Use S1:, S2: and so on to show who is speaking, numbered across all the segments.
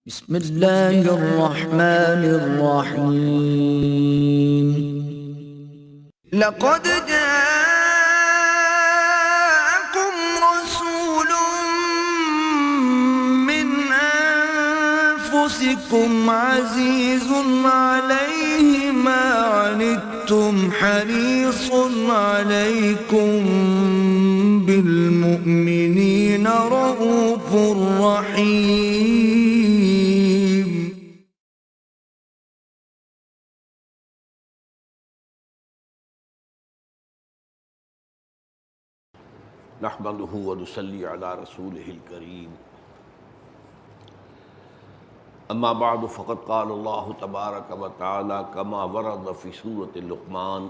S1: بسم اللہ الرحمن الرحیم لقد جاءكم رسول من أنفسكم عزيز عليه ما عنتم حريص عليكم بالمؤمنين رؤوف رحيم.
S2: نحمده ونصلي على رسوله الكريم. اما بعد فقد قال الله تبارك وتعالى كما ورد في سورة لقمان: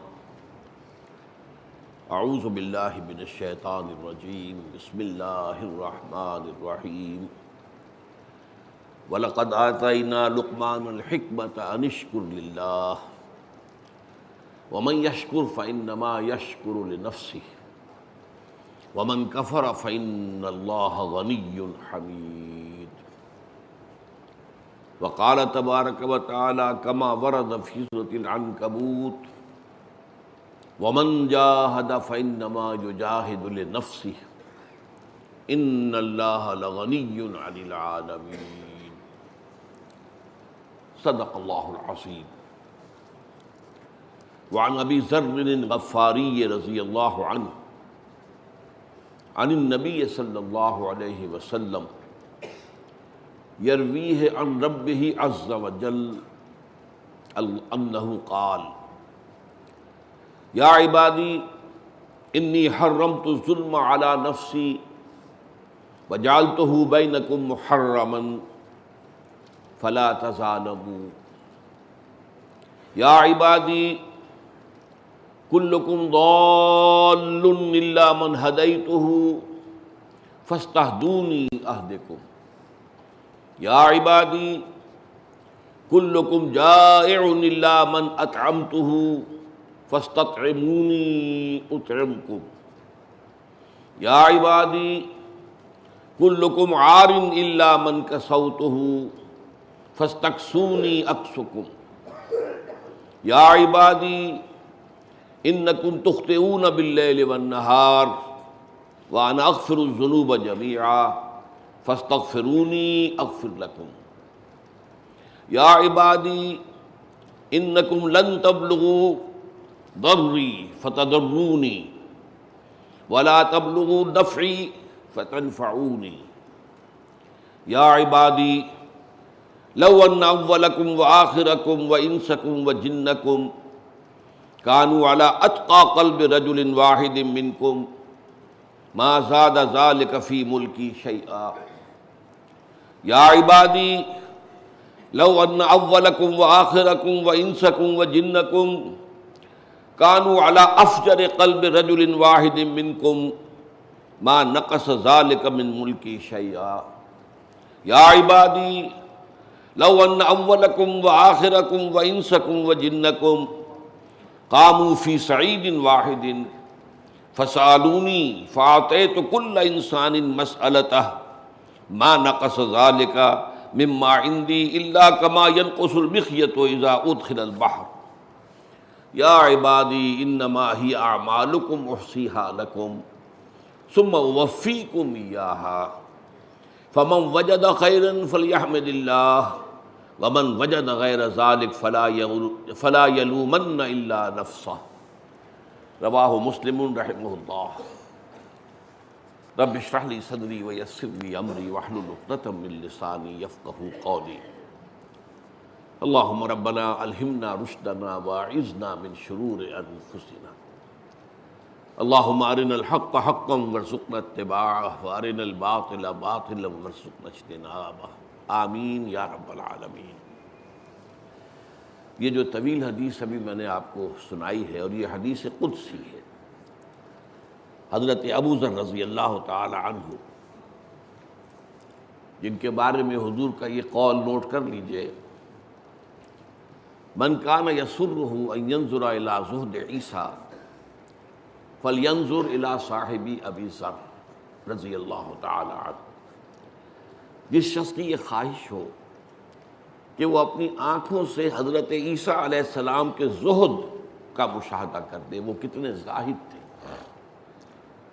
S2: اعوذ بالله من الشيطان الرجيم بسم الله الرحمن الرحيم. ولقد آتينا لقمان الحكمة أن اشكر لله ومن يشكر فإنما يشكر لنفسه ومن كفر فإن الله غني حميد. وقال تبارك وتعالى كما ورد في سورة العنكبوت: ومن جاهد فإنما يجاهد لنفسه إن الله لغني عن العالمين. صدق الله العظيم. وعن أبي ذر الغفاري رضي الله عنه عن النبي صلی اللہ علیہ وسلم یرویہ عن ربہ عز وجل انہ قال: یا عبادی انی حرمت الظلم علی نفسی وجعلتہ بینکم محرما فلا تظالموا. یا عبادی کلکم ضال الا من ہدیتہ فاستہدونی اہدکم. یا عبادی کلکم جائع الا من اطعمتہ فاستطعمونی اطعمکم. یا عبادی کلکم عار الا من کسوتہ فاستکسونی اکسکم. یا عبادی انکم تخطئون باللیل والنہار وانا اغفر الذنوب جميعا فاستغفرونی اغفر لکم. یا عبادی انکم لن تبلغوا ضری فتضرونی ولا تبلغوا نفعی فتنفعونی. یا عبادی لو ان اولکم وآخرکم وانسکم وجنکم كانوا على اتقى قلب رجل واحد منكم ما زاد ذلك في ملكي شيئا. يا عبادي لو ان اولكم واخركم وانسكم وجنكم كانوا على افجر قلب رجل واحد منكم ما نقص ذلك من ملكي شيئا. يا عبادي لو ان اولكم واخركم وانسكم وجنكم قاموا فی صعید واحد فسألونی فأعطیت کل انسان مسألتہ ما نقص ذلك مما عندی الا کما ينقص المخیط اذا ادخل البحر. یا عبادی انما ہی اعمالکم احصیہا لکم ثم اوفیکم ایہا فمن وجد خیرا فلیحمد اللہ ومن وجد غیر ذلك فلا یلومن الا نفسہ. رواہ مسلم رحمہ اللہ. رب اشرح لی صدری ویسر لی امری واحلل عقدۃ من لسانی یفقہوا قولی. اللہم ربنا الہمنا رشدنا واعذنا من شرور انفسنا. اللہم ارنا الحق حقا وارزقنا اتباعہ وارنا الباطل باطلا وارزقنا اجتنابہ. آمین یا رب العالمین. یہ جو طویل حدیث ابھی میں نے آپ کو سنائی ہے اور یہ حدیث قدسی ہے. حضرت ابو ذر رضی اللہ تعالی عنہ جن کے بارے میں حضور کا یہ قول نوٹ کر لیجئے: من کان یسرہ ان ینظر الی زہد عیسیٰ فلینظر الی صاحب ابی ذر رضی اللہ تعالی عنہ. جس شخص کی یہ خواہش ہو کہ وہ اپنی آنکھوں سے حضرت عیسیٰ علیہ السلام کے زہد کا مشاہدہ کر دے، وہ کتنے زاہد تھے۔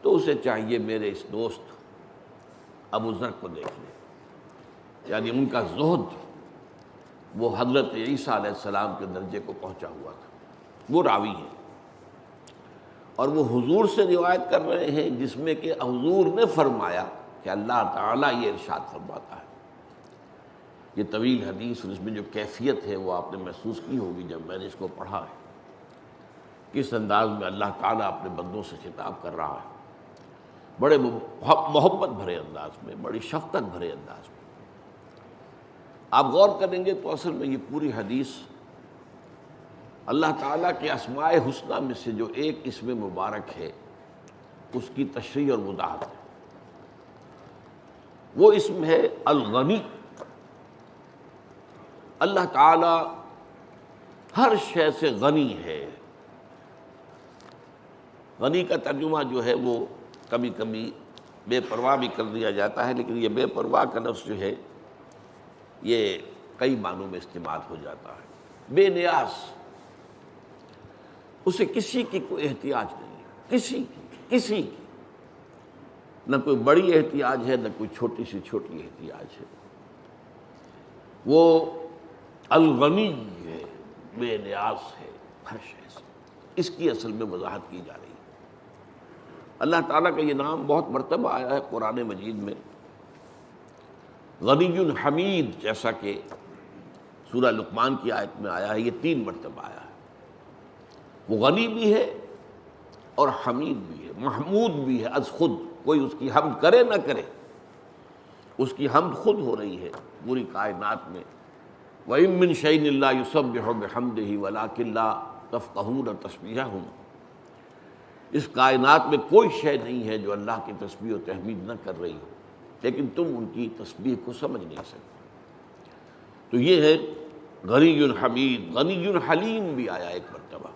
S2: تو اسے چاہیے میرے اس دوست ابو ذر کو دیکھ لے، یعنی ان کا زہد وہ حضرت عیسیٰ علیہ السلام کے درجے کو پہنچا ہوا تھا۔ وہ راوی ہیں اور وہ حضور سے روایت کر رہے ہیں، جس میں کہ حضور نے فرمایا کہ اللہ تعالیٰ یہ ارشاد فرماتا ہے۔ یہ طویل حدیث اور اس میں جو کیفیت ہے وہ آپ نے محسوس کی ہوگی جب میں نے اس کو پڑھا ہے، کس انداز میں اللہ تعالیٰ اپنے بندوں سے خطاب کر رہا ہے، بڑے محبت بھرے انداز میں، بڑی شفقت بھرے انداز میں۔ آپ غور کریں گے تو اصل میں یہ پوری حدیث اللہ تعالیٰ کے اسماء حسنہ میں سے جو ایک اسم مبارک ہے اس کی تشریح اور وضاحت ہے۔ وہ اسم ہے الغنی۔ اللہ تعالیٰ ہر شے سے غنی ہے۔ غنی کا ترجمہ جو ہے وہ کبھی کبھی بے پرواہ بھی کر دیا جاتا ہے، لیکن یہ بے پرواہ کا لفظ جو ہے یہ کئی معنوں میں استعمال ہو جاتا ہے۔ بے نیاز، اسے کسی کی کوئی احتیاج نہیں ہے، کسی کی نہ کوئی بڑی احتیاج ہے نہ کوئی چھوٹی سی چھوٹی احتیاج ہے۔ وہ الغنی ہے، بے نیاز ہے ہر شے سے۔ اس کی اصل میں وضاحت کی جا رہی ہے۔ اللہ تعالیٰ کا یہ نام بہت مرتبہ آیا ہے قرآن مجید میں، غنی حمید، جیسا کہ سورہ لقمان کی آیت میں آیا ہے، یہ 3 مرتبہ آیا ہے۔ وہ غنی بھی ہے اور حمید بھی ہے، محمود بھی ہے از خود، کوئی اس کی حمد کرے نہ کرے، اس کی حمد خود ہو رہی ہے پوری کائنات میں۔ وَإِن مِّن شَيْءٍ إِلَّا يُسَبِّحُ بِحَمْدِهِ وَلَٰكِن لَّا تَفْقَهُونَ تَسْبِيحَهُمْ، اس کائنات میں کوئی شے نہیں ہے جو اللہ کی تسبیح و تحمید نہ کر رہی ہو، لیکن تم ان کی تسبیح کو سمجھ نہیں سکتے۔ تو یہ ہے غنی حمید۔ غنی حلیم بھی آیا ایک مرتبہ،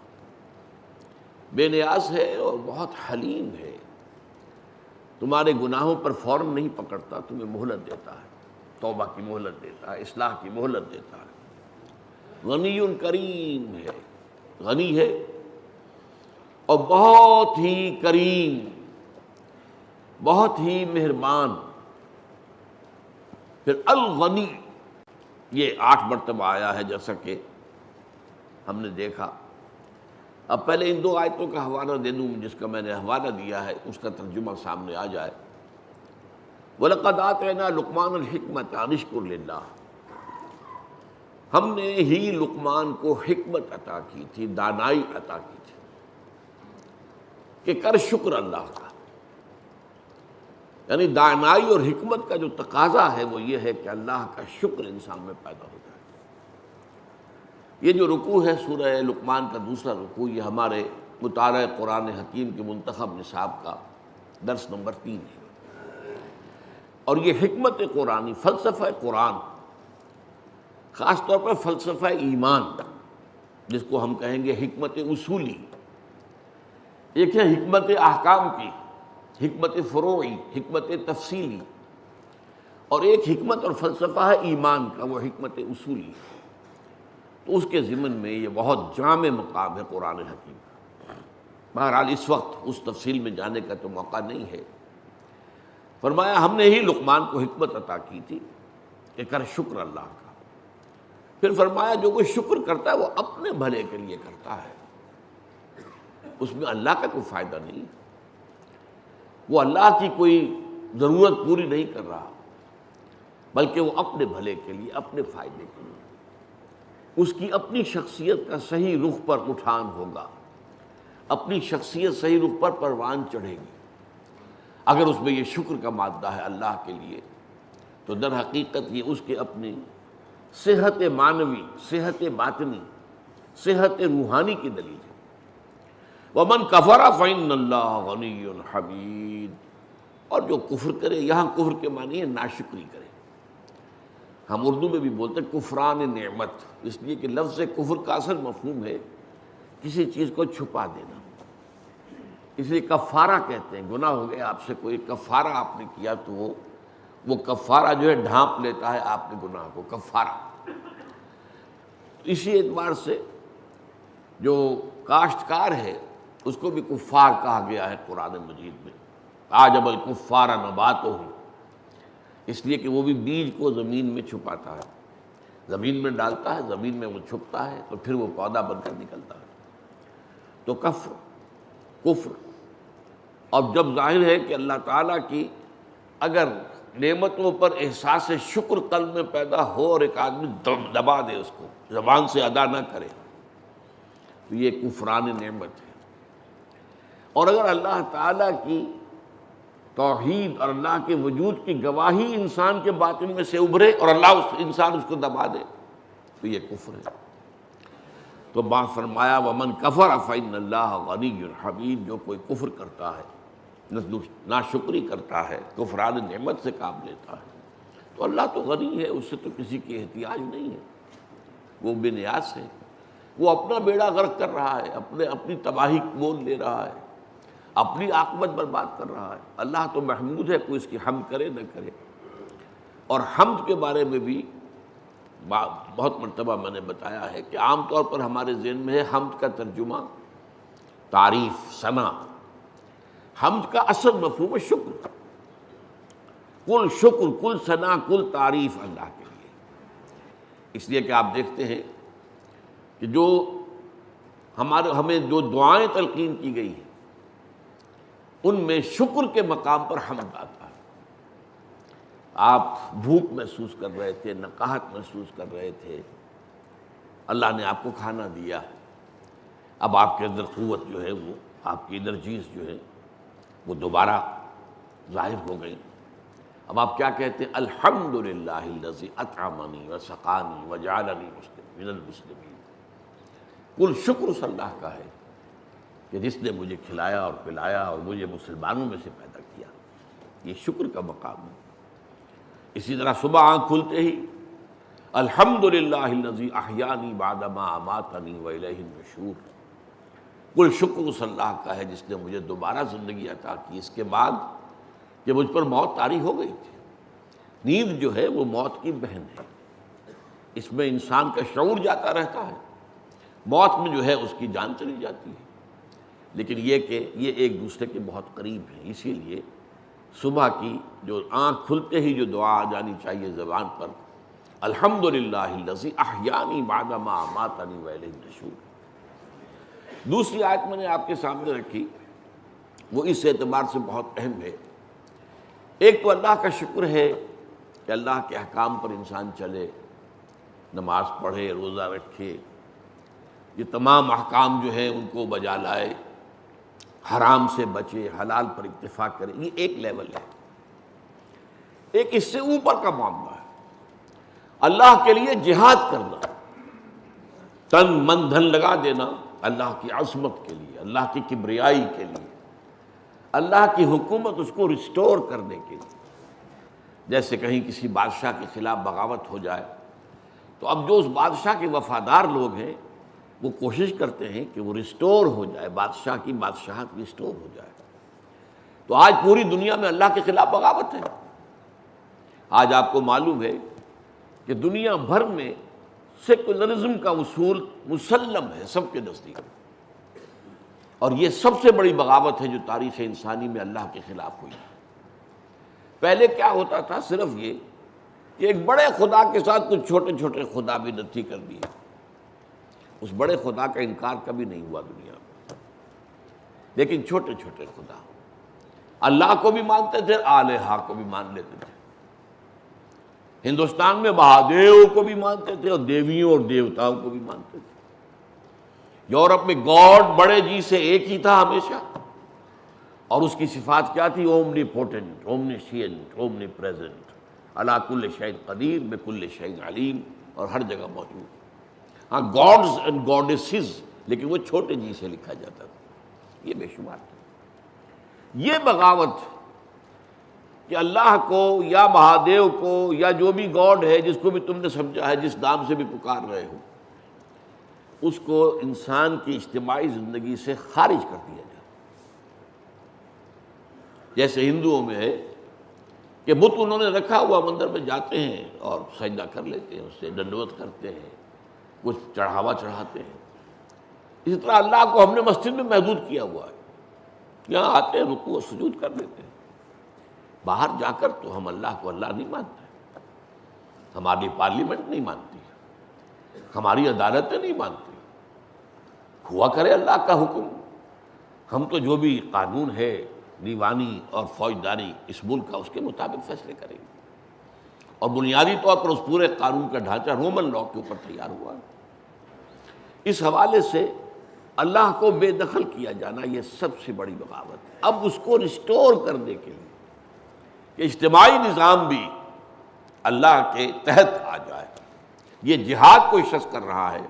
S2: بے نیاز ہے اور بہت حلیم ہے، تمہارے گناہوں پر فوراً نہیں پکڑتا، تمہیں مہلت دیتا ہے، توبہ کی مہلت دیتا ہے، اصلاح کی مہلت دیتا ہے۔ غنی کریم ہے، غنی ہے اور بہت ہی کریم، بہت ہی مہربان۔ پھر الغنی یہ 8 مرتبہ آیا ہے جیسا کہ ہم نے دیکھا۔ اب پہلے ان 2 آیتوں کا حوالہ دے دوں، جس کا میں نے حوالہ دیا ہے اس کا ترجمہ سامنے آ جائے۔ وَلَقَدْ آتَيْنَا لُقْمَانَ الْحِكْمَةَ أَنِ اشْكُرْ لِلَّهِ، ہم نے ہی لقمان کو حکمت عطا کی تھی، دانائی عطا کی تھی کہ کر شکر اللہ کا۔ یعنی دانائی اور حکمت کا جو تقاضا ہے وہ یہ ہے کہ اللہ کا شکر انسان میں پیدا ہو جائے۔ یہ جو رکوع ہے سورہ لقمان کا دوسرا رکوع، یہ ہمارے مطالعہ قرآن حکیم کے منتخب نصاب کا درس نمبر 3 ہے، اور یہ حکمت قرآنی، فلسفہ قرآن، خاص طور پر فلسفہ ایمان، جس کو ہم کہیں گے حکمت اصولی۔ ایک ہے حکمت احکام کی، حکمت فروعی، حکمت تفصیلی، اور ایک حکمت اور فلسفہ ہے ایمان کا، وہ حکمت اصولی۔ تو اس کے ضمن میں یہ بہت جامع مقام ہے قرآن حکیم کا۔ بہرحال اس وقت اس تفصیل میں جانے کا تو موقع نہیں ہے۔ فرمایا ہم نے ہی لقمان کو حکمت عطا کی تھی کہ کر شکر اللہ کا۔ پھر فرمایا جو کوئی شکر کرتا ہے وہ اپنے بھلے کے لیے کرتا ہے، اس میں اللہ کا کوئی فائدہ نہیں، وہ اللہ کی کوئی ضرورت پوری نہیں کر رہا، بلکہ وہ اپنے بھلے کے لیے، اپنے فائدے کے لیے، اس کی اپنی شخصیت کا صحیح رخ پر اٹھان ہوگا، اپنی شخصیت صحیح رخ پر پروان چڑھے گی۔ اگر اس میں یہ شکر کا مادہ ہے اللہ کے لیے، تو در حقیقت یہ اس کے اپنی صحت معنوی، صحت باطنی، صحت روحانی کی دلیل ہے۔ وَمَنْ كَفَرَ فَإِنَّ اللَّهَ غَنِيٌّ حَمِيدٌ، اور جو کفر کرے، یہاں کفر کے معنی ہے ناشکری کرے۔ ہم اردو میں بھی بولتے ہیں کفران نعمت، اس لیے کہ لفظ کفر کا اصل مفہوم ہے کسی چیز کو چھپا دینا، اس لیے کفارہ کہتے ہیں۔ گناہ ہو گیا آپ سے، کوئی کفارہ آپ نے کیا تو وہ کفارہ جو ہے ڈھانپ لیتا ہے آپ کے گناہ کو، کفارہ۔ اسی اعتبار سے جو کاشتکار ہے اس کو بھی کفار کہا گیا ہے قرآن مجید میں، اعجب الکفار نباتہ، اس لیے کہ وہ بھی بیج کو زمین میں چھپاتا ہے، زمین میں ڈالتا ہے، زمین میں وہ چھپتا ہے تو پھر وہ پودا بن کر نکلتا ہے۔ تو کفر اور جب ظاہر ہے کہ اللہ تعالیٰ کی اگر نعمتوں پر احساس شکر قلب میں پیدا ہو اور ایک آدمی دبا دے اس کو، زبان سے ادا نہ کرے، تو یہ کفران نعمت ہے۔ اور اگر اللہ تعالیٰ کی توحید اور اللہ کے وجود کی گواہی انسان کے باطن میں سے ابھرے اور اللہ انسان اس کو دبا دے تو یہ کفر ہے۔ تو بات فرمایا ومن کفر فإن اللہ غنی حمید، جو کوئی کفر کرتا ہے، ناشکری کرتا ہے، کفران نعمت سے کام لیتا ہے، تو اللہ تو غنی ہے، اس سے تو کسی کی احتیاج نہیں ہے، وہ بے نیاز ہے، وہ اپنا بیڑا غرق کر رہا ہے، اپنی تباہی مول لے رہا ہے، اپنی عاقبت برباد کر رہا ہے۔ اللہ تو محمود ہے، کوئی اس کی حمد کرے نہ کرے۔ اور حمد کے بارے میں بھی بہت مرتبہ میں نے بتایا ہے کہ عام طور پر ہمارے ذہن میں ہے حمد کا ترجمہ تعریف، ثنا۔ حمد کا اصل مفہوم ہے شکر، کل شکر، کل ثنا، کل تعریف اللہ کے لیے۔ اس لیے کہ آپ دیکھتے ہیں کہ جو ہمیں جو دعائیں تلقین کی گئی ہیں ان میں شکر کے مقام پر حمد آتا ہے۔ آپ بھوک محسوس کر رہے تھے، نقاہت محسوس کر رہے تھے، اللہ نے آپ کو کھانا دیا، اب آپ کے اندر قوت جو ہے، وہ آپ کی انرجیز جو ہے وہ دوبارہ ظاہر ہو گئی۔ اب آپ کیا کہتے ہیں؟ الحمدللہ الذی اطعمنی وسقانی وجعلنی من المسلمین۔ کل شکر اس اللہ کا ہے کہ جس نے مجھے کھلایا اور پلایا اور مجھے مسلمانوں میں سے پیدا کیا، یہ شکر کا مقام ہے۔ اسی طرح صبح آنکھ کھلتے ہی الحمدللہ الذی احیانی بعد ما اماتنی والیہ النشور، کل شکر اس اللہ کا ہے جس نے مجھے دوبارہ زندگی عطا کی اس کے بعد کہ مجھ پر موت طاری ہو گئی تھی۔ نیند جو ہے وہ موت کی بہن ہے، اس میں انسان کا شعور جاتا رہتا ہے، موت میں جو ہے اس کی جان چلی جاتی ہے، لیکن یہ کہ یہ ایک دوسرے کے بہت قریب ہیں۔ اسی لیے صبح کی جو آنکھ کھلتے ہی جو دعا آ جانی چاہیے زبان پر، الحمدللہ الذی احیانی بعد ما اماتنی والیہ النشور۔ دوسری آیت میں نے آپ کے سامنے رکھی، وہ اس اعتبار سے بہت اہم ہے۔ ایک تو اللہ کا شکر ہے کہ اللہ کے احکام پر انسان چلے، نماز پڑھے، روزہ رکھے، یہ تمام احکام جو ہیں ان کو بجا لائے، حرام سے بچے، حلال پر اتفاق کرے، یہ ایک لیول ہے۔ ایک اس سے اوپر کا معاملہ ہے، اللہ کے لیے جہاد کرنا، تن من دھن لگا دینا اللہ کی عظمت کے لیے، اللہ کی کبریائی کے لیے، اللہ کی حکومت اس کو ریسٹور کرنے کے لیے۔ جیسے کہیں کسی بادشاہ کے خلاف بغاوت ہو جائے تو اب جو اس بادشاہ کے وفادار لوگ ہیں وہ کوشش کرتے ہیں کہ وہ ریسٹور ہو جائے، بادشاہ کی بادشاہت ریسٹور ہو جائے۔ تو آج پوری دنیا میں اللہ کے خلاف بغاوت ہے۔ آج آپ کو معلوم ہے کہ دنیا بھر میں سیکولرزم کا اصول مسلم ہے سب کے نزدیک، اور یہ سب سے بڑی بغاوت ہے جو تاریخ انسانی میں اللہ کے خلاف ہوئی۔ پہلے کیا ہوتا تھا؟ صرف یہ کہ ایک بڑے خدا کے ساتھ کچھ چھوٹے چھوٹے خدا بھی نتھی کر دیے، اس بڑے خدا کا انکار کبھی نہیں ہوا دنیا میں، لیکن چھوٹے چھوٹے خدا، اللہ کو بھی مانتے تھے، آلہہ کو بھی مان لیتے تھے۔ ہندوستان میں مہادیو کو بھی مانتے تھے اور دیویوں اور دیوتاؤں کو بھی مانتے تھے۔ یورپ میں گاڈ بڑے جی سے ایک ہی تھا ہمیشہ، اور اس کی صفات کیا تھی؟ اومنی پوٹنٹ، اومنیشینٹ، اومنی پریزنٹ، علی کل شیء قدیر، بکل شیء علیم، اور ہر جگہ موجود۔ ہاں گاڈز اینڈ گاڈیسز، لیکن وہ چھوٹے جی سے لکھا جاتا تھا، یہ بے شمار تھا۔ یہ بغاوت کہ اللہ کو یا مہادیو کو یا جو بھی گاڈ ہے جس کو بھی تم نے سمجھا ہے، جس نام سے بھی پکار رہے ہو، اس کو انسان کی اجتماعی زندگی سے خارج کر دیا جائے۔ جیسے ہندوؤں میں ہے کہ بت انہوں نے رکھا ہوا، مندر میں جاتے ہیں اور سجدہ کر لیتے ہیں، اس سے دنڈوت کرتے ہیں، کچھ چڑھاوا چڑھاتے ہیں. اسی طرح اللہ کو ہم نے مسجد میں محدود کیا ہوا ہے. یہاں آتے ہیں رکوع و سجود کر لیتے ہیں. باہر جا کر تو ہم اللہ کو اللہ نہیں مانتے. ہماری پارلیمنٹ نہیں مانتی, ہماری عدالتیں نہیں مانتی. ہوا کرے اللہ کا حکم, ہم تو جو بھی قانون ہے دیوانی اور فوجداری اس ملک کا, اس کے مطابق فیصلے کریں گے. اور بنیادی طور پر اس پورے قانون کا ڈھانچہ رومن لا کے اوپر تیار ہوا. اس حوالے سے اللہ کو بے دخل کیا جانا یہ سب سے بڑی بغاوت ہے. اب اس کو ریسٹور کرنے کے لیے کہ اجتماعی نظام بھی اللہ کے تحت آ جائے, یہ جہاد کوئی شخص کر رہا ہے.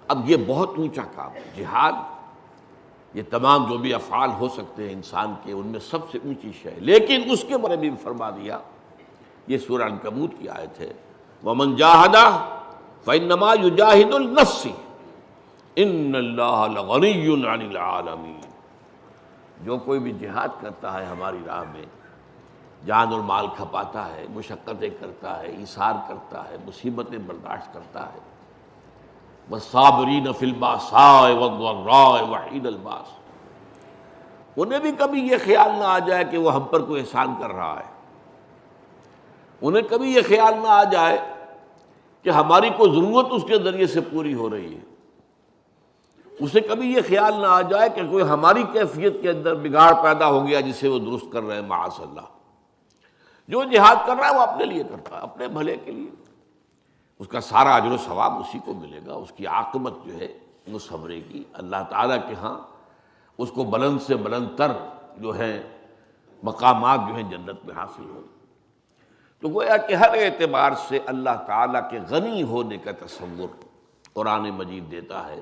S2: اب یہ بہت اونچا کام ہے جہاد. یہ تمام جو بھی افعال ہو سکتے ہیں انسان کے, ان میں سب سے اونچی شے ہے. لیکن اس کے بارے میں بھی فرما دیا, یہ سورہ عنکبوت کی آیت ہے, وَمَنْ جَاهَدَ فَإِنَّمَا يُجَاهِدُ لِنَفْسِهِ إِنَّ اللَّهَ لَغَنِيٌّ عَنِ الْعَالَمِينَ. جو کوئی بھی جہاد کرتا ہے ہماری راہ میں, جان اور مال کھپاتا ہے, مشقتیں کرتا ہے, ایثار کرتا ہے, مصیبتیں برداشت کرتا ہے, وَالصَّابِرِينَ فِي الْبَأْسَاءِ وَالضَّرَّاءِ وَحِينَ الْبَأْسِ, انہیں بھی کبھی یہ خیال نہ آ جائے کہ وہ ہم پر کوئی احسان کر رہا ہے. انہیں کبھی یہ خیال نہ آ جائے کہ ہماری کوئی ضرورت اس کے ذریعے سے پوری ہو رہی ہے. اسے کبھی یہ خیال نہ آ جائے کہ کوئی ہماری کیفیت کے اندر بگاڑ پیدا ہو گیا جسے وہ درست کر رہے ہیں. معاذ اللہ. جو جہاد کر رہا ہے وہ اپنے لیے کرتا ہے, اپنے بھلے کے لیے. اس کا سارا اجر و ثواب اسی کو ملے گا. اس کی عاقبت جو ہے وہ صبرے کی. اللہ تعالیٰ کے ہاں اس کو بلند سے بلند تر جو ہے مقامات جو ہیں جنت میں حاصل ہوں. تو گویا کہ ہر اعتبار سے اللہ تعالیٰ کے غنی ہونے کا تصور قرآن مجید دیتا ہے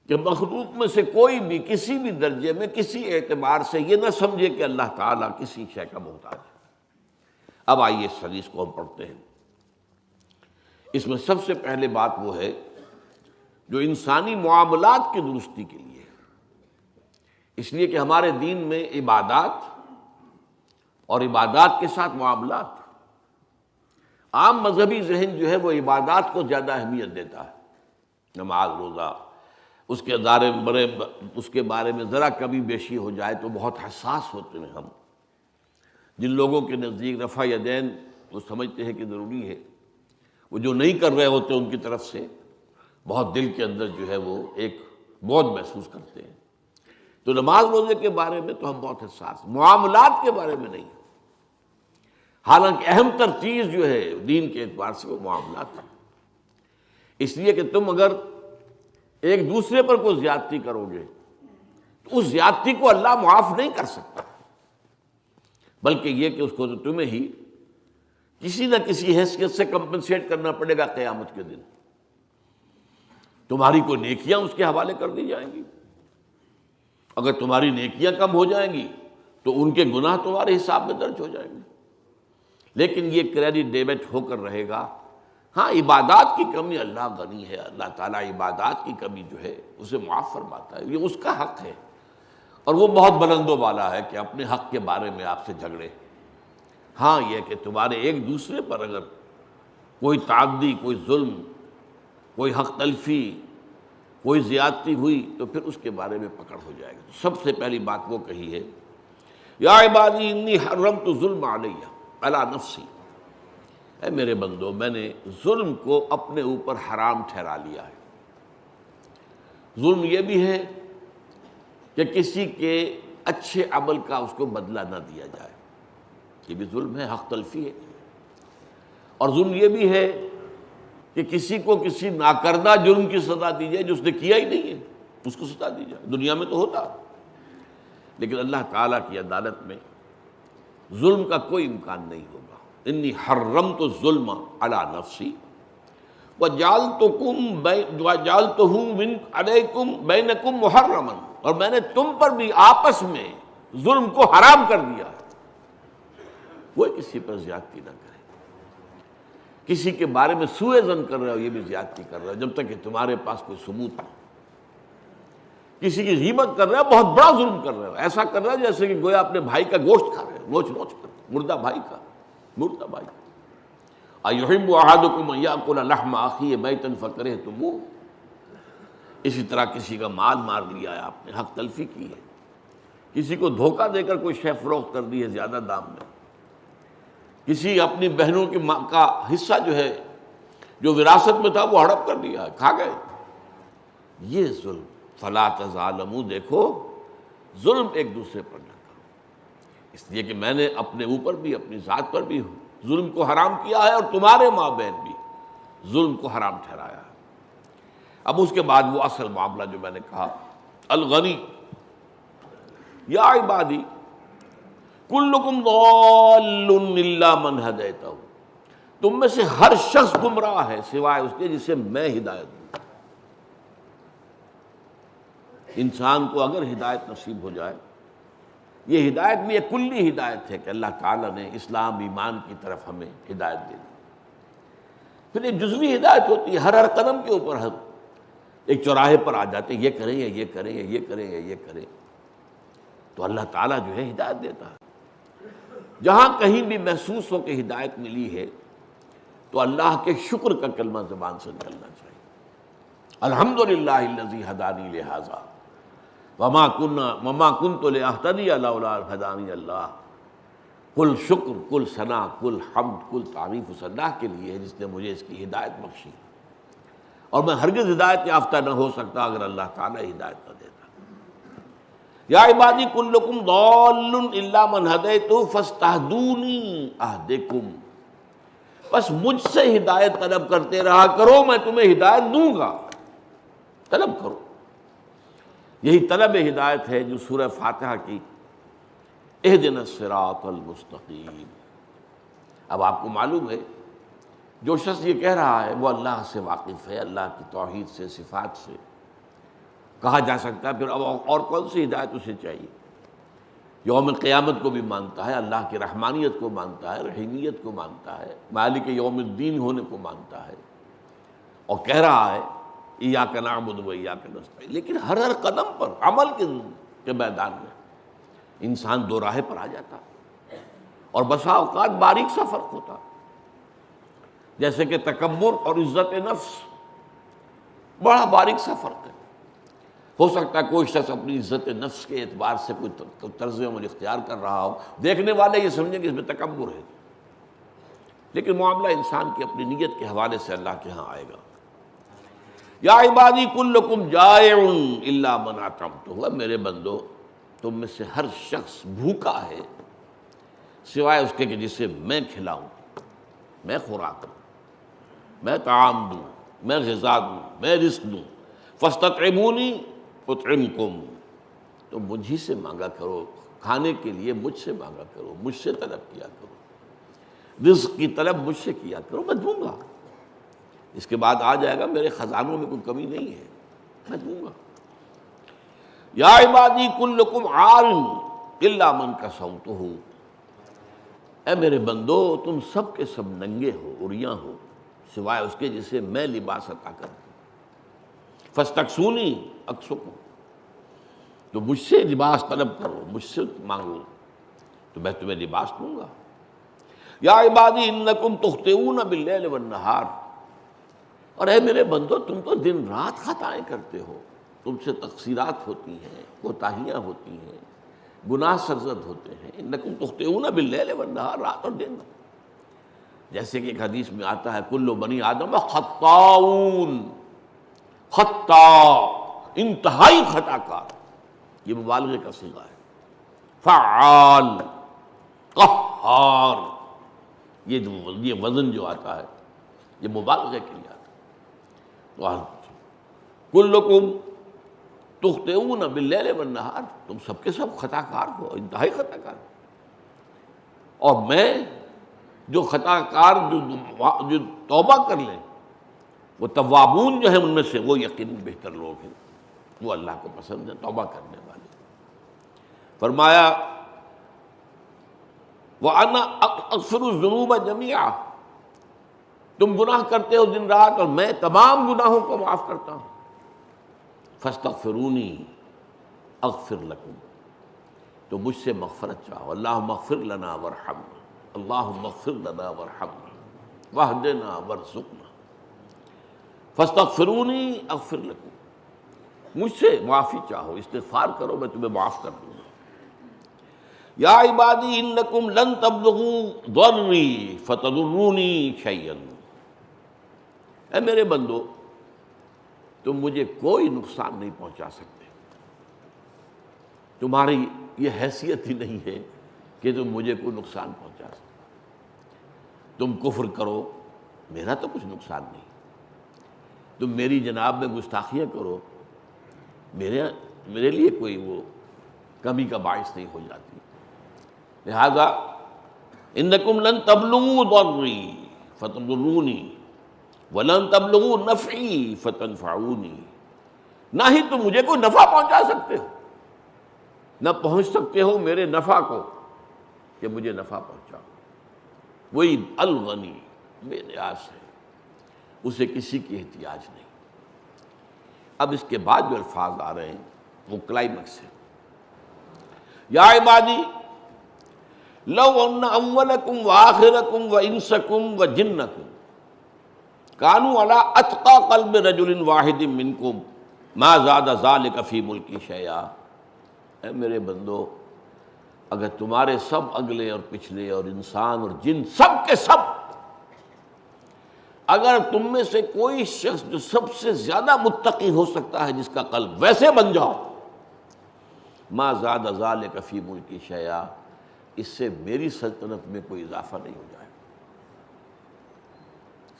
S2: کہ مخلوق میں سے کوئی بھی کسی بھی درجے میں کسی اعتبار سے یہ نہ سمجھے کہ اللہ تعالیٰ کسی شے کا محتاج ہے. اب آئیے اس حدیث کو ہم پڑھتے ہیں. اس میں سب سے پہلے بات وہ ہے جو انسانی معاملات کی درستی کے لیے, اس لیے کہ ہمارے دین میں عبادات اور عبادات کے ساتھ معاملات, عام مذہبی ذہن جو ہے وہ عبادات کو زیادہ اہمیت دیتا ہے. نماز روزہ اس کے بارے میں ذرا کبھی بیشی ہو جائے تو بہت حساس ہوتے ہیں ہم. جن لوگوں کے نزدیک رفع یدین وہ سمجھتے ہیں کہ ضروری ہے, وہ جو نہیں کر رہے ہوتے ان کی طرف سے بہت دل کے اندر جو ہے وہ ایک بوجھ محسوس کرتے ہیں. تو نماز روزے کے بارے میں تو ہم بہت حساس, معاملات کے بارے میں نہیں. حالانکہ اہم تر چیز جو ہے دین کے اعتبار سے وہ معاملات ہیں. اس لیے کہ تم اگر ایک دوسرے پر کوئی زیادتی کرو گے تو اس زیادتی کو اللہ معاف نہیں کر سکتا, بلکہ یہ کہ اس کو تو تمہیں ہی کسی نہ کسی حیثیت سے کمپنسیٹ کرنا پڑے گا. قیامت کے دن تمہاری کوئی نیکیاں اس کے حوالے کر دی جائیں گی. اگر تمہاری نیکیاں کم ہو جائیں گی تو ان کے گناہ تمہارے حساب میں درج ہو جائیں گے. لیکن یہ کریڈٹ ڈیبٹ ہو کر رہے گا. ہاں عبادات کی کمی اللہ غنی ہے, اللہ تعالیٰ عبادات کی کمی جو ہے اسے معاف فرماتا ہے, یہ اس کا حق ہے. اور وہ بہت بلند و بالا ہے کہ اپنے حق کے بارے میں آپ سے جھگڑے. ہاں یہ کہ تمہارے ایک دوسرے پر اگر کوئی تعدی, کوئی ظلم, کوئی حق تلفی, کوئی زیادتی ہوئی تو پھر اس کے بارے میں پکڑ ہو جائے گا. سب سے پہلی بات وہ کہی ہے, یا عبادی انی حرمت ظلم علیہ علی نفسی, اے میرے بندو میں نے ظلم کو اپنے اوپر حرام ٹھہرا لیا ہے. ظلم یہ بھی ہے کہ کسی کے اچھے عمل کا اس کو بدلہ نہ دیا جائے, یہ بھی ظلم ہے, حق تلفی ہے. اور ظلم یہ بھی ہے کہ کسی کو کسی ناکردہ جرم کی سزا دی جائے جو اس نے کیا ہی نہیں ہے, اس کو سزا دی جائے. دنیا میں تو ہوتا, لیکن اللہ تعالیٰ کی عدالت میں ظلم کا کوئی امکان نہیں ہوگا. انی حرمت الظلم علی نفسی وجعلتہ علیکم بینکم محرما, اور میں نے تم پر بھی آپس میں ظلم کو حرام کر دیا. کوئی کسی پر زیادتی نہ کرے. کسی کے بارے میں سوء ظن کر رہے ہو, یہ بھی زیادتی کر رہے ہو جب تک کہ تمہارے پاس کوئی ثبوت نہ. کسی کی غیبت کر رہے ہو, بہت بڑا ظلم کر رہے ہو. ایسا کر رہے ہو جیسے کہ گویا اپنے بھائی کا گوشت کھا رہے ہو, نوچ نوچ کر, مردہ بھائی کا. ایحب احدکم ان یاکل لحم اخیہ میتا فکرہتموہ، اسی طرح کسی کا مال مار لیا ہے آپ نے، حق تلفی کی ہے، کسی کو دھوکہ دے کر کوئی شے فروخت کر دی ہے زیادہ دام میں، کسی اپنی بہنوں کی ماں کا حصہ جو ہے جو وراثت میں تھا وہ ہڑپ کر لیا ہے، کھا گئے، یہ ظلم۔ فلا تظالموا، دیکھو ظلم ایک دوسرے پر نہ کرو، اس لیے کہ میں نے اپنے اوپر بھی اپنی ذات پر بھی ظلم کو حرام کیا ہے اور تمہارے مابین بھی ظلم کو حرام ٹھہرایا ہے۔ اب اس کے بعد وہ اصل معاملہ جو میں نے کہا، الغنی یا عبادی کلکم ضال الا من ہدیتہ، تم میں سے ہر شخص گمراہ ہے سوائے اس کے جسے میں ہدایت دوں۔ انسان کو اگر ہدایت نصیب ہو جائے، یہ ہدایت بھی ایک کلی ہدایت ہے کہ اللہ تعالیٰ نے اسلام ایمان کی طرف ہمیں ہدایت دے دی، پھر ایک جزوی ہدایت ہوتی ہے، ہر قدم کے اوپر ہم ایک چوراہے پر آ جاتے ہیں، یہ کریں یا یہ کریں یا یہ کریں یا یہ کریں، تو اللہ تعالیٰ جو ہے ہدایت دیتا ہے۔ جہاں کہیں بھی محسوس ہو کہ ہدایت ملی ہے تو اللہ کے شکر کا کلمہ زبان سے نکلنا چاہیے، الحمدللہ الذی ہدانی لہذا وما کنت لأہتدی لولا ان ہدانی اللہ، کل شکر، کل ثنا، کل حمد، کل تعریف اس اللہ کے لیے ہے جس نے مجھے اس کی ہدایت بخشی، اور میں ہرگز ہدایت یافتہ نہ ہو سکتا اگر اللہ تعالیٰ ہدایت نہ دیتا۔ یا عبادی کلکم ضال الا من ہدیت فاستہدونی اہدکم، بس مجھ سے ہدایت طلب کرتے رہا کرو، میں تمہیں ہدایت دوں گا، طلب کرو۔ یہی طلب ہدایت ہے جو سورہ فاتحہ کی اہدنا الصراط المستقیم۔ اب آپ کو معلوم ہے جو شخص یہ کہہ رہا ہے وہ اللہ سے واقف ہے، اللہ کی توحید سے، صفات سے، کہا جا سکتا ہے پھر اب اور کون سی ہدایت اسے چاہیے؟ یوم قیامت کو بھی مانتا ہے، اللہ کی رحمانیت کو مانتا ہے، رحیمیت کو مانتا ہے، مالک یوم الدین ہونے کو مانتا ہے، اور کہہ رہا ہے ایاک نعبد و ایاک نستعین، لیکن ہر قدم پر عمل کے میدان میں انسان دو راہے پر آ جاتا، اور بسا اوقات باریک سا فرق ہوتا، جیسے کہ تکبر اور عزت نفس، بڑا باریک سا فرق ہے۔ ہو سکتا ہے کوئی شخص اپنی عزت نفس کے اعتبار سے کوئی طرز عمل اختیار کر رہا ہو، دیکھنے والے یہ سمجھیں کہ اس میں تکبر ہے، لیکن معاملہ انسان کی اپنی نیت کے حوالے سے اللہ کے ہاں آئے گا۔ یا عبادی کلکم جائع الا من اطعمتہ، میرے بندو تم میں سے ہر شخص بھوکا ہے سوائے اس کے کہ جسے میں کھلاؤں، میں خوراک دوں، میں طعام دوں، میں غذا دوں، میں رزق دوں، فاستطعمونی اطعمکم، تو مجھ سے مانگا کرو، کھانے کے لیے مجھ سے مانگا کرو، مجھ سے طلب کیا کرو، رزق کی طلب مجھ سے کیا کرو، میں دوں گا۔ اس کے بعد آ جائے گا میرے خزانوں میں کوئی کمی نہیں ہے، میں دوں گا۔ یا عبادی کلکم عار الا من کسوتہ، اے میرے بندو تم سب کے سب ننگے ہو، عریاں ہو، سوائے اس کے جسے میں لباس عطا کر دوں۔ فاستکسونی اکسکم، تو مجھ سے لباس طلب کرو، مجھ سے مانگو تو میں تمہیں لباس دوں گا۔ یا عبادی انکم تخطئون باللیل والنہار، اور اے میرے بندو تم تو دن رات خطائیں کرتے ہو، تم سے تقصیرات ہوتی ہیں، کوتاہیاں ہوتی ہیں، گناہ سرزد ہوتے ہیں۔ انکم تخطئون باللیل والنہار، رات اور دن، جیسے کہ ایک حدیث میں آتا ہے کل بنی آدم خطاؤون، خطا انتہائی خطا کار، یہ مبالغے کا صیغہ ہے، فعال، قہار، یہ وزن جو آتا ہے یہ مبالغے کے لیے آتا ہے۔ کلکم تخطئون باللیل والنہار، تم سب کے سب خطا کار ہو، انتہائی خطا کار، اور میں جو خطا کار جو توبہ کر لیں، وہ توابون جو ہیں ان میں سے وہ یقیناً بہتر لوگ ہیں، وہ اللہ کو پسند ہے، توبہ کرنے والے۔ فرمایا وَأَنَا أَغْفِرُ الذُّنُوبَ جَمِيعًا، تم گناہ کرتے ہو دن رات اور میں تمام گناہوں کو معاف کرتا ہوں۔ فاستغفرونی اغفر لکم، تو مجھ سے مغفرت چاہو، اللہم اغفر لنا وارحمنا، اللہم اغفر لنا وارحمنا، واہدنا وارزقنا فاستغفرونی اغفر لکم، مجھ سے معافی چاہو، استغفار کرو، میں تمہیں معاف کر دوں گا۔ یا عبادی انکم لن تبلغوا ضرری فتضرونی شیئا، اے میرے بندو تم مجھے کوئی نقصان نہیں پہنچا سکتے، تمہاری یہ حیثیت ہی نہیں ہے کہ تم مجھے کوئی نقصان پہنچا سکتے۔ تم کفر کرو، میرا تو کچھ نقصان نہیں، تم میری جناب میں گستاخیاں کرو، میرے لیے کوئی وہ کمی کا باعث نہیں ہو جاتی۔ لہذا انکم لن تبلغوا ضرری فتضرونی ولن تبلغوا نفعی فتنفعونی، نہ ہی تم مجھے کوئی نفع پہنچا سکتے ہو، نہ پہنچ سکتے ہو میرے نفع کو کہ مجھے نفع پہنچاؤ۔ وہی الغنی بے نیاز ہے، اسے کسی کی احتیاج نہیں۔ اب اس کے بعد جو الفاظ آ رہے ہیں وہ کلائمیکس ہے۔ یا عبادی لو ان اولکم وآخرکم وانسکم وجنکم کانوا علی اتقى قلب رجل واحد منکم ما زاد ذلک فی ملکی شیئا، اے میرے بندو اگر تمہارے سب اگلے اور پچھلے اور انسان اور جن سب کے سب، اگر تم میں سے کوئی شخص جو سب سے زیادہ متقی ہو سکتا ہے جس کا قلب ویسے بن جاؤ، ما زاد ذلک فی ملکی شیئا، اس سے میری سلطنت میں کوئی اضافہ نہیں ہو جائے۔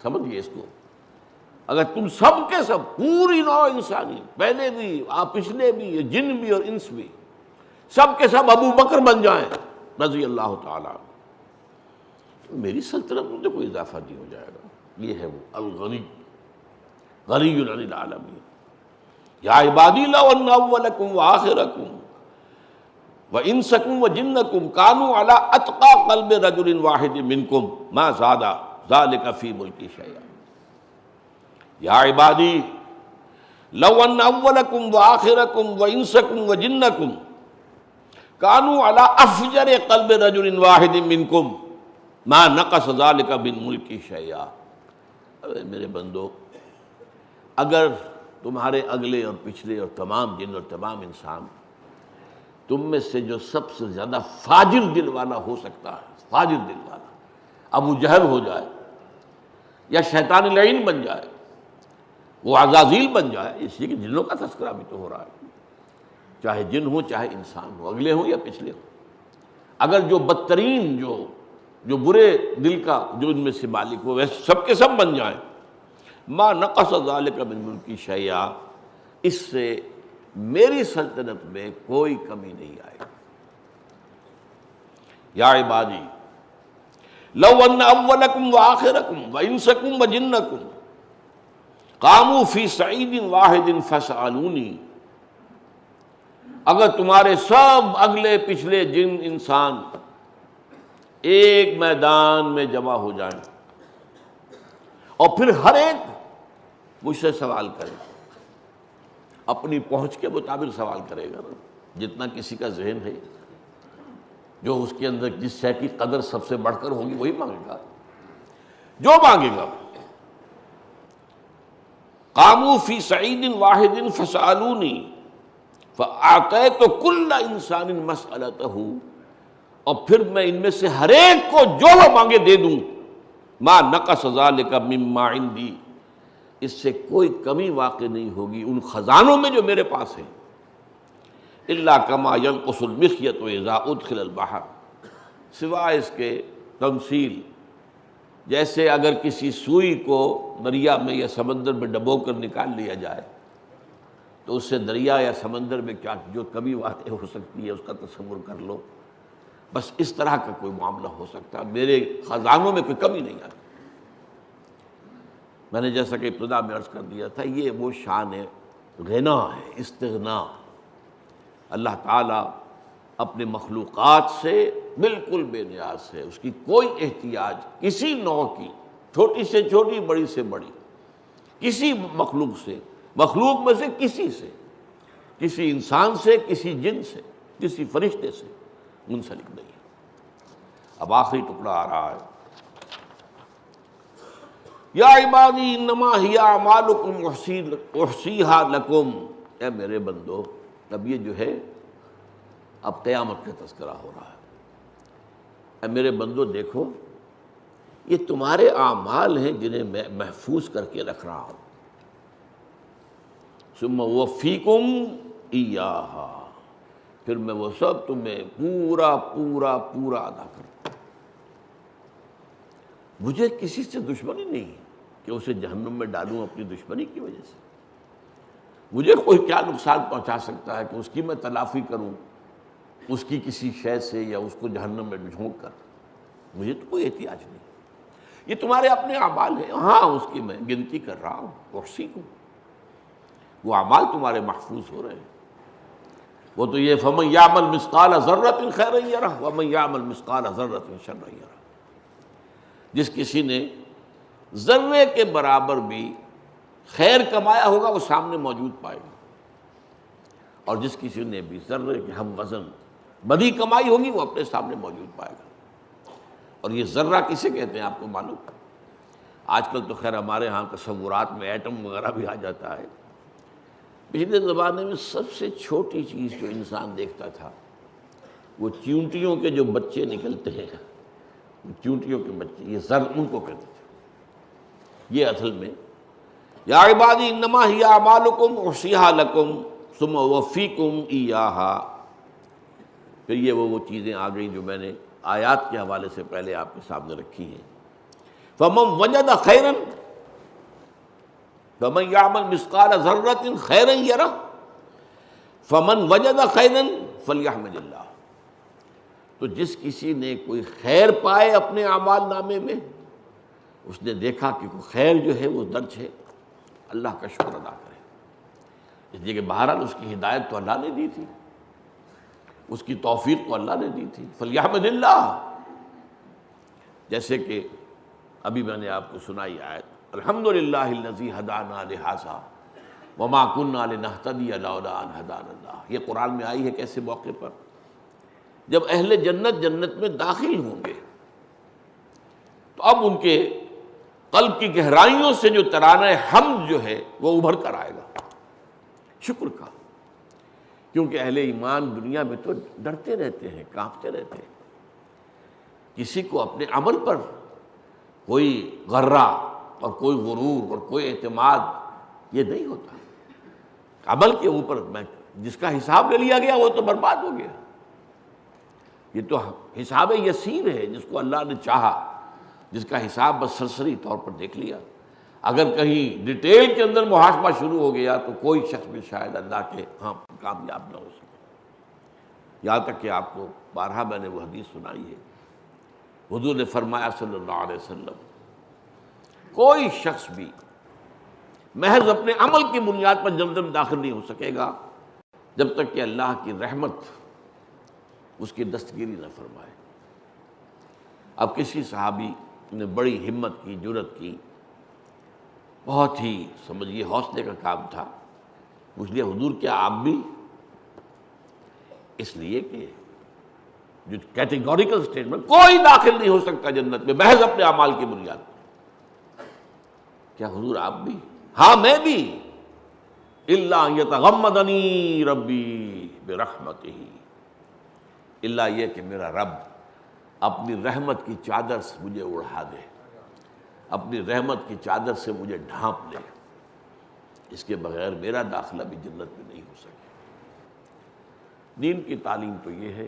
S2: سمجھئے اس کو، اگر تم سب کے سب پوری نوع انسانی، پہلے بھی آپ پچھلے بھی، جن بھی اور انس بھی، سب کے سب ابو بکر بن جائیں رضی اللہ تعالیٰ عنہ، میری سلطنت میں کوئی اضافہ نہیں ہو جائے گا۔ یہ ہے وہ الغنی، غنی عن العالمین۔ یا عبادی لو ان اولکم وآخرکم وانسکم وجنکم کانوا علی اتقى قلب رجل واحد منکم ما زاد ذلک فی ملکی شیئا۔ یا عبادی لو ان اولکم وآخرکم وانسکم وجنکم کانوا علی افجر قلب رجل واحد منکم ما نقص ذلک من ملکی شیئا۔ میرے بندو اگر تمہارے اگلے اور پچھلے اور تمام جن اور تمام انسان تم میں سے جو سب سے زیادہ فاجر دل والا ہو سکتا ہے، فاجر دل والا ابو جہل ہو جائے یا شیطان لعین بن جائے، وہ عزازیل بن جائے، اس لیے کہ جنوں کا تذکرہ بھی تو ہو رہا ہے، چاہے جن ہو چاہے انسان ہو، اگلے ہوں یا پچھلے ہوں، اگر جو بدترین جو برے دل کا جو ان میں سے مالک ہو ویسے سب کے سب بن جائیں، ما نقص ذلک من ملکی شیئا، اس سے میری سلطنت میں کوئی کمی نہیں آئے گی۔ یا عبادی لو ان اولکم وآخرکم وانسکم وجنکم قاموا فی صعید واحد فسألونی، اگر تمہارے سب اگلے پچھلے جن انسان ایک میدان میں جمع ہو جائیں اور پھر ہر ایک مجھ سے سوال کرے، اپنی پہنچ کے مطابق سوال کرے گا نا، جتنا کسی کا ذہن ہے، جو اس کے اندر جس شے کی قدر سب سے بڑھ کر ہوگی وہی مانگے گا، جو مانگے گا۔ قاموا فی صعید واحد فسألونی فأعطیت کل انسان مسألتہ، اور پھر میں ان میں سے ہر ایک کو جو وہ مانگے دے دوں، ما نقص ذلک مما عندی، اس سے کوئی کمی واقع نہیں ہوگی ان خزانوں میں جو میرے پاس ہیں، الا کما ینقص المخیط اذا ادخل البحر، سوائے اس کے تمثیل جیسے اگر کسی سوئی کو دریا میں یا سمندر میں ڈبو کر نکال لیا جائے تو اس سے دریا یا سمندر میں کیا جو کمی واقع ہو سکتی ہے اس کا تصور کر لو، بس اس طرح کا کوئی معاملہ ہو سکتا ہے، میرے خزانوں میں کوئی کمی نہیں آتی۔ میں نے جیسا کہ ابتدا میں عرض کر دیا تھا، یہ وہ شان غنا ہے، استغنا۔ اللہ تعالیٰ اپنے مخلوقات سے بالکل بے نیاز ہے، اس کی کوئی احتیاج کسی نوع کی، چھوٹی سے چھوٹی بڑی سے بڑی، کسی مخلوق سے، مخلوق میں سے کسی سے، کسی انسان سے، کسی جن سے، کسی فرشتے سے منسلک نہیں ہے۔ اب آخری ٹکڑا آ رہا ہے، یا عبادی انما ہی اعمالکم احصیھا لکم، اے میرے بندو، اب یہ جو ہے اب قیامت کا تذکرہ ہو رہا ہے۔ اے میرے بندو دیکھو، یہ تمہارے اعمال ہیں جنہیں میں محفوظ کر کے رکھ رہا ہوں، ثم اوفیکم ایہا، پھر میں وہ سب تمہیں پورا پورا پورا ادا کروں۔ مجھے کسی سے دشمنی نہیں کہ اسے جہنم میں ڈالوں اپنی دشمنی کی وجہ سے۔ مجھے کوئی کیا نقصان پہنچا سکتا ہے کہ اس کی میں تلافی کروں، اس کی کسی شے سے، یا اس کو جہنم میں جھونک کر؟ مجھے تو کوئی احتیاج نہیں۔ یہ تمہارے اپنے اعمال ہیں، ہاں اس کی میں گنتی کر رہا ہوں، احصیکم، وہ اعمال تمہارے محفوظ ہو رہے ہیں۔ وہ تو یہ فَمَن يَعْمَلْ مِثْقَالَ ذَرَّةٍ خَيْرًا يَرَهُ وَمَن يَعْمَلْ مِثْقَالَ ذَرَّةٍ شَرًّا يَرَهُ، جس کسی نے ذرے کے برابر بھی خیر کمایا ہوگا وہ سامنے موجود پائے گا، اور جس کسی نے بھی ذرے کے ہم وزن بدی کمائی ہوگی وہ اپنے سامنے موجود پائے گا۔ اور یہ ذرہ کسے کہتے ہیں آپ کو معلوم؟ آج کل تو خیر ہمارے ہاں تصورات میں ایٹم وغیرہ بھی آ جاتا ہے۔ پچھلے زمانے میں سب سے چھوٹی چیز جو انسان دیکھتا تھا وہ چیونٹیوں کے جو بچے نکلتے ہیں، چیونٹیوں کے بچے، یہ ذر ان کو کہتے تھے۔ یہ اصل میں یا عبادی انما ہی اعمالکم احصیھا لکم ثم اوفیکم ایہا، پھر یہ وہ چیزیں آ گئیں جو میں نے آیات کے حوالے سے پہلے آپ کے سامنے رکھی ہیں۔ فمن وجد خیرا فمن یعمل مثقال ذرۃ خیرا یرہ فمن وجد خیرا فلیحمد اللہ، تو جس کسی نے کوئی خیر پائے اپنے اعمال نامے میں، اس نے دیکھا کہ کوئی خیر جو ہے وہ درج ہے، اللہ کا شکر ادا کرے، اس لیے کہ بہرحال اس کی ہدایت تو اللہ نے دی تھی، اس کی توفیق تو اللہ نے دی تھی، فلیحمد اللہ۔ جیسے کہ ابھی میں نے آپ کو سنائی آیت، الحمدللہ الذی ہدانا لہذا وما کنا لنہتدی لولا ان ہدانا اللہ، یہ قرآن میں آئی ہے کیسے موقع پر؟ جب اہل جنت جنت میں داخل ہوں گے تو اب ان کے قلب کی گہرائیوں سے جو ترانہ حمد جو ہے وہ ابھر کر آئے گا، شکر کا، کیونکہ اہل ایمان دنیا میں تو ڈرتے رہتے ہیں، کانپتے رہتے ہیں، کسی کو اپنے عمل پر کوئی غرہ اور کوئی غرور اور کوئی اعتماد یہ نہیں ہوتا۔ عمل کے اوپر جس کا حساب لے لیا گیا وہ تو برباد ہو گیا، یہ تو حساب یسیر ہے جس کو اللہ نے چاہا، جس کا حساب بس سرسری طور پر دیکھ لیا۔ اگر کہیں ڈیٹیل کے اندر محاسبہ شروع ہو گیا تو کوئی شخص بھی شاید اللہ کے ہاں کامیاب نہ ہو سکے، یہاں تک کہ آپ کو بارہا میں نے وہ حدیث سنائی ہے، حضور نے فرمایا صلی اللہ علیہ وسلم، کوئی شخص بھی محض اپنے عمل کی بنیاد پر جنت میں داخل نہیں ہو سکے گا جب تک کہ اللہ کی رحمت اس کی دستگیری نہ فرمائے۔ اب کسی صحابی نے بڑی ہمت کی، جرأت کی، بہت ہی سمجھیے حوصلے کا کام تھا، پوچھ لیا حضور کیا آپ بھی؟ اس لیے کہ جو کیٹیگوریکل سٹیٹمنٹ، کوئی داخل نہیں ہو سکتا جنت میں محض اپنے اعمال کی بنیاد پر، کیا حضور آپ بھی؟ ہاں میں بھی، الا ان یتغمدنی ربی برحمتہ، الا یہ کہ میرا رب اپنی رحمت کی چادر سے مجھے اڑا دے، اپنی رحمت کی چادر سے مجھے ڈھانپ لے، اس کے بغیر میرا داخلہ بھی جنت میں نہیں ہو سکے۔ دین کی تعلیم تو یہ ہے،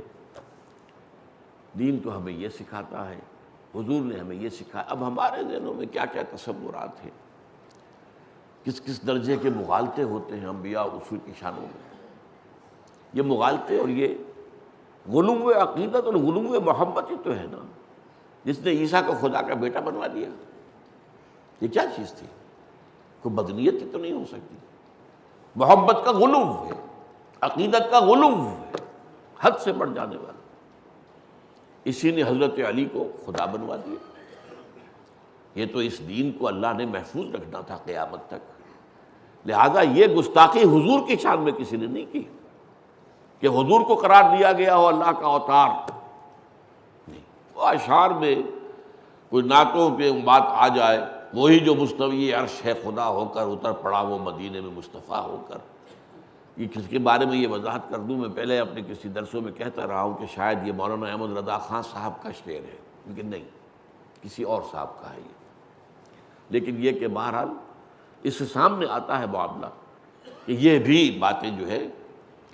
S2: دین تو ہمیں یہ سکھاتا ہے، حضور نے ہمیں یہ سکھایا۔ اب ہمارے ذہنوں میں کیا کیا تصورات ہیں، کس کس درجے کے مغالطے ہوتے ہیں انبیاء اور رسول کی شانوں میں۔ یہ مغالطے اور یہ غلو عقیدت اور غلو محبت ہی تو ہے نا، جس نے عیسیٰ کو خدا کا بیٹا بنوا دیا۔ یہ کیا چیز تھی؟ کوئی بدنیت ہی تو نہیں ہو سکتی۔ محبت کا غلو ہے، عقیدت کا غلو ہے، حد سے بڑھ جانے والا۔ اسی نے حضرت علی کو خدا بنوا دیا۔ یہ تو اس دین کو اللہ نے محفوظ رکھنا تھا قیامت تک، لہذا یہ گستاخی حضور کی شان میں کسی نے نہیں کی کہ حضور کو قرار دیا گیا ہو اللہ کا اوتار۔ نہیں، وہ اشعار میں کوئی نعتوں پہ بات آ جائے، وہی جو مستوی عرش ہے خدا ہو کر اتر پڑا وہ مدینے میں مصطفیٰ ہو کر. یہ کس کے بارے میں یہ وضاحت کر دوں، میں پہلے اپنے کسی درسوں میں کہتا رہا ہوں کہ شاید یہ مولانا احمد رضا خان صاحب کا شعر ہے، لیکن نہیں، کسی اور صاحب کا ہے یہ. لیکن یہ کہ بہرحال اس سے سامنے آتا ہے معاملہ کہ یہ بھی باتیں جو ہے،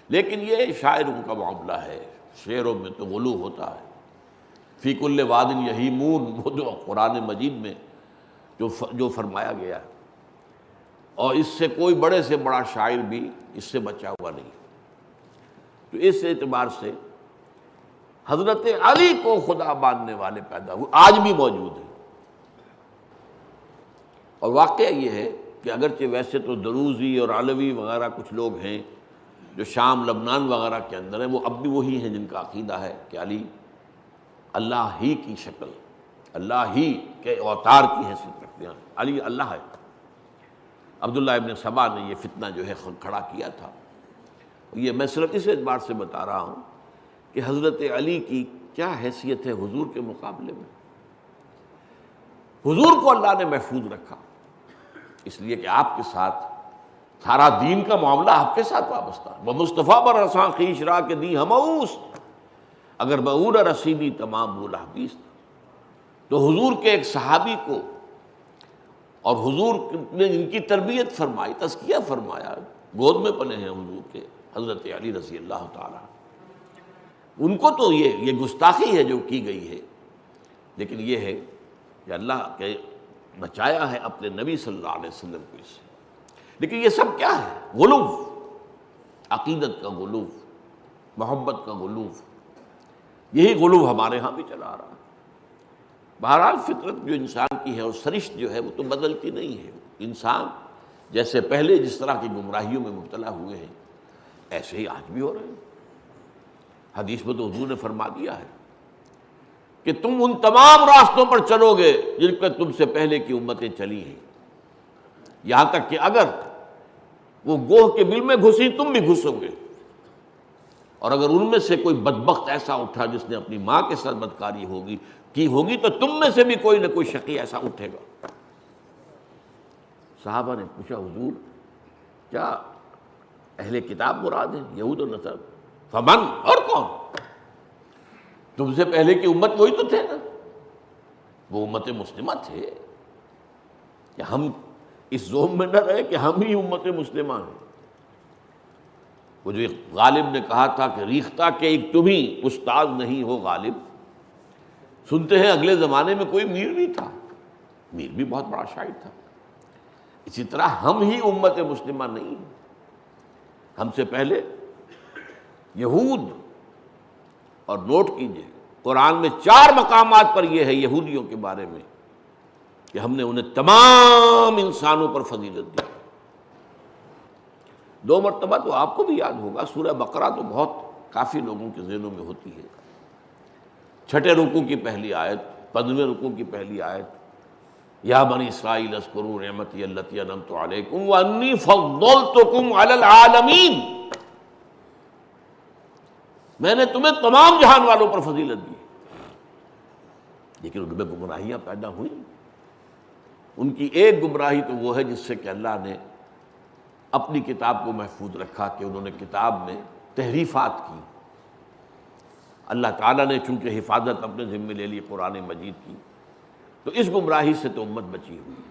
S2: لیکن یہ شاعروں کا معاملہ ہے، شعروں میں تو غلو ہوتا ہے. فی کل واد یہیمون، وہ جو قرآن مجید میں جو فرمایا گیا ہے، اور اس سے کوئی بڑے سے بڑا شاعر بھی اس سے بچا ہوا نہیں. تو اس اعتبار سے حضرت علی کو خدا ماننے والے پیدا ہوئے، آج بھی موجود ہیں. اور واقعہ یہ ہے کہ اگرچہ ویسے تو دروزی اور علوی وغیرہ کچھ لوگ ہیں جو شام لبنان وغیرہ کے اندر ہیں، وہ اب بھی وہی ہیں جن کا عقیدہ ہے کہ علی اللہ ہی کی شکل، اللہ ہی کے اوتار کی حیثیت رکھتے ہیں، علی اللہ ہے. عبداللہ ابن سبا نے یہ فتنہ جو ہے کھڑا کیا تھا. یہ میں صرف اس اعتبار سے بتا رہا ہوں کہ حضرت علی کی کیا حیثیت ہے حضور کے مقابلے میں. حضور کو اللہ نے محفوظ رکھا اس لیے کہ آپ کے ساتھ سارا دین کا معاملہ آپ کے ساتھ وابستہ ہے. وہ مصطفیٰ پر رساں خیش را کے دی ہموس، اگر بعور رسیدی تمام بولا حدیث. تو حضور کے ایک صحابی کو، اور حضور نے ان کی تربیت فرمائی، تزکیہ فرمایا، گود میں پلے ہیں حضور کے حضرت علی رضی اللہ تعالیٰ. ان کو تو یہ گستاخی ہے جو کی گئی ہے، لیکن یہ ہے کہ اللہ کے بچایا ہے اپنے نبی صلی اللہ علیہ وسلم کو اس سے. لیکن یہ سب کیا ہے؟ غلو، عقیدت کا غلو، محبت کا غلو. یہی غلو ہمارے ہاں بھی چلا رہا ہے. بہرحال فطرت جو انسان کی ہے اور سرشت جو ہے وہ تو بدلتی نہیں ہے. انسان جیسے پہلے جس طرح کی گمراہیوں میں مبتلا ہوئے ہیں ایسے ہی آج بھی ہو رہے ہیں. حدیث میں تو حضور نے فرما دیا ہے کہ تم ان تمام راستوں پر چلو گے جن پر تم سے پہلے کی امتیں چلی ہیں، یہاں تک کہ اگر وہ گوہ کے بل میں گھسی تم بھی گھسو گے. اور اگر ان میں سے کوئی بدبخت ایسا اٹھا جس نے اپنی ماں کے ساتھ بدکاری کی ہوگی تو تم میں سے بھی کوئی نہ کوئی شقی ایسا اٹھے گا. صحابہ نے پوچھا حضور کیا اہل کتاب مراد ہیں، یہود و نصارہ؟ فمن، اور کون؟ تم سے پہلے کی امت وہی تو تھے نا، وہ امت مسلمہ تھے. کہ ہم اس زوم میں نہ رہے کہ ہم ہی امت مسلمہ ہیں. وہ جو غالب نے کہا تھا کہ ریختہ کے ایک تم ہی استاد نہیں ہو غالب. سنتے ہیں اگلے زمانے میں کوئی میر بھی تھا، میر بھی بہت بڑا شاعر تھا. اسی طرح ہم ہی امت مسلمہ نہیں ہیں. ہم سے پہلے یہود، اور نوٹ کیجئے قرآن میں 4 مقامات پر یہ ہے یہودیوں کے بارے میں کہ ہم نے انہیں تمام انسانوں پر فضیلت دی. 2 مرتبہ تو آپ کو بھی یاد ہوگا، سورہ بقرہ تو بہت کافی لوگوں کے ذہنوں میں ہوتی ہے. 6 رکوع کی پہلی آیت، 15ویں رکوع کی پہلی آیت، یا بنی اسرائیل اذکروا نعمتی التی انعمت علیکم وانی فضلتکم علی العالمین. میں نے تمہیں تمام جہان والوں پر فضیلت دی. لیکن ان میں گمراہیاں پیدا ہوئیں. ان کی ایک گمراہی تو وہ ہے جس سے کہ اللہ نے اپنی کتاب کو محفوظ رکھا کہ انہوں نے کتاب میں تحریفات کی. اللہ تعالیٰ نے چونکہ حفاظت اپنے ذمے لے لی قرآن مجید کی، تو اس گمراہی سے تو امت بچی ہوئی.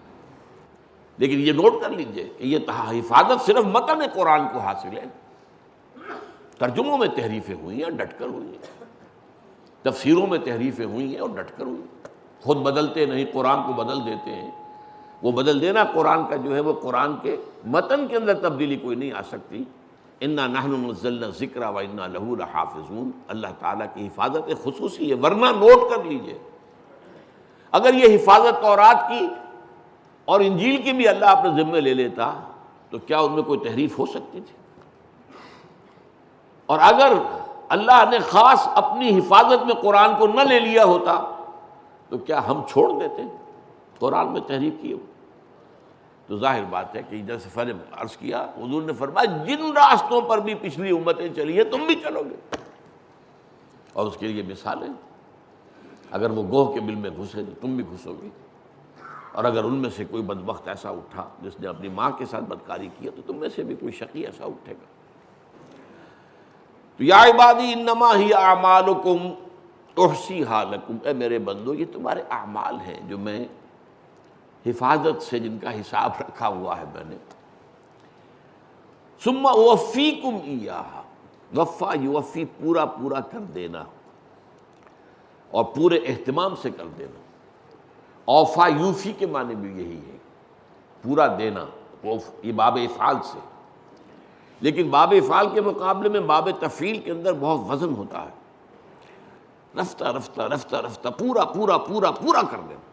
S2: لیکن یہ نوٹ کر لیجئے کہ یہ حفاظت صرف متن قرآن کو حاصل ہے. ترجموں میں تحریفیں ہوئی ہیں، ڈٹ کر ہوئی ہیں. تفسیروں میں تحریفیں ہوئی ہیں اور ڈٹ کر ہوئی. خود بدلتے نہیں، قرآن کو بدل دیتے ہیں. وہ بدل دینا قرآن کا جو ہے وہ قرآن کے متن کے اندر تبدیلی کوئی نہیں آ سکتی. انا نحن نزلنا الذکر وانا لہ لحافظون. اللہ تعالیٰ کی حفاظت خصوصی ہے. ورنہ نوٹ کر لیجئے اگر یہ حفاظت تورات کی اور انجیل کی بھی اللہ اپنے ذمے لے لیتا تو کیا ان میں کوئی تحریف ہو سکتی تھی؟ اور اگر اللہ نے خاص اپنی حفاظت میں قرآن کو نہ لے لیا ہوتا تو کیا ہم چھوڑ دیتے قرآن میں تحریف کی ہو؟ تو ظاہر بات ہے کہ جیسے فن عرض کیا حضور نے فرمایا جن راستوں پر بھی پچھلی امتیں چلی ہیں تم بھی چلو گے. اور اس کے لیے مثالیں، اگر وہ گوہ کے بل میں گھسے تو تم بھی گھسو گے. اور اگر ان میں سے کوئی بدبخت ایسا اٹھا جس نے اپنی ماں کے ساتھ بدکاری کی تو تم میں سے بھی کوئی شقی ایسا اٹھے گا۔ تو یا عبادی انما ہی اعمالکم احصیھا لکم، اے میرے بندو یہ تمہارے اعمال ہیں جو میں حفاظت سے جن کا حساب رکھا ہوا ہے میں نے۔ ثم اوفیکم ایہا، وفا یوفی پورا پورا کر دینا اور پورے اہتمام سے کر دینا۔ اوفا یوفی کے معنی بھی یہی ہے، پورا دینا، یہ باب افعال سے، لیکن باب افعال کے مقابلے میں باب تفعیل کے اندر بہت وزن ہوتا ہے، رفتہ رفتہ رفتہ رفتہ پورا پورا پورا پورا کر دینا۔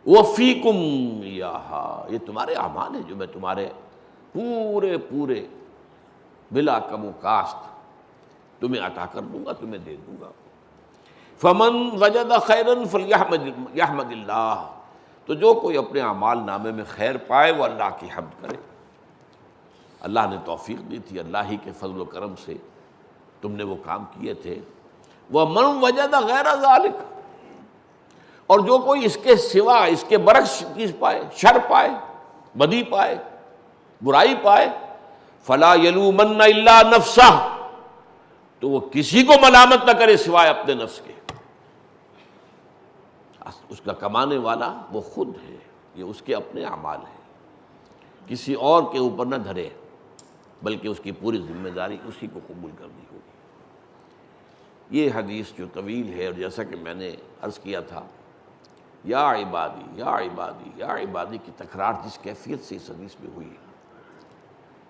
S2: وفیکم یہا، یہ تمہارے اعمال ہیں جو میں تمہارے پورے پورے بلا کم و کاست تمہیں عطا کر دوں گا، تمہیں دے دوں گا۔ فمن وجد خیرا فلیحمد اللہ، تو جو کوئی اپنے اعمال نامے میں خیر پائے وہ اللہ کی حمد کرے۔ اللہ نے توفیق دی تھی، اللہ ہی کے فضل و کرم سے تم نے وہ کام کیے تھے۔ ومن وجد غیر ذالک، اور جو کوئی اس کے سوا، اس کے برعکس چیز پائے، شر پائے، بدی پائے، برائی پائے، فلا یلومن الا نفسہ، تو وہ کسی کو ملامت نہ کرے سوائے اپنے نفس کے۔ اس کا کمانے والا وہ خود ہے، یہ اس کے اپنے اعمال ہیں، کسی اور کے اوپر نہ دھرے، بلکہ اس کی پوری ذمہ داری اسی کو قبول کرنی ہوگی۔ یہ حدیث جو طویل ہے، اور جیسا کہ میں نے عرض کیا تھا، یا عبادی یا عبادی یا عبادی کی تکرار جس کیفیت سے اس حدیث میں ہوئی ہے،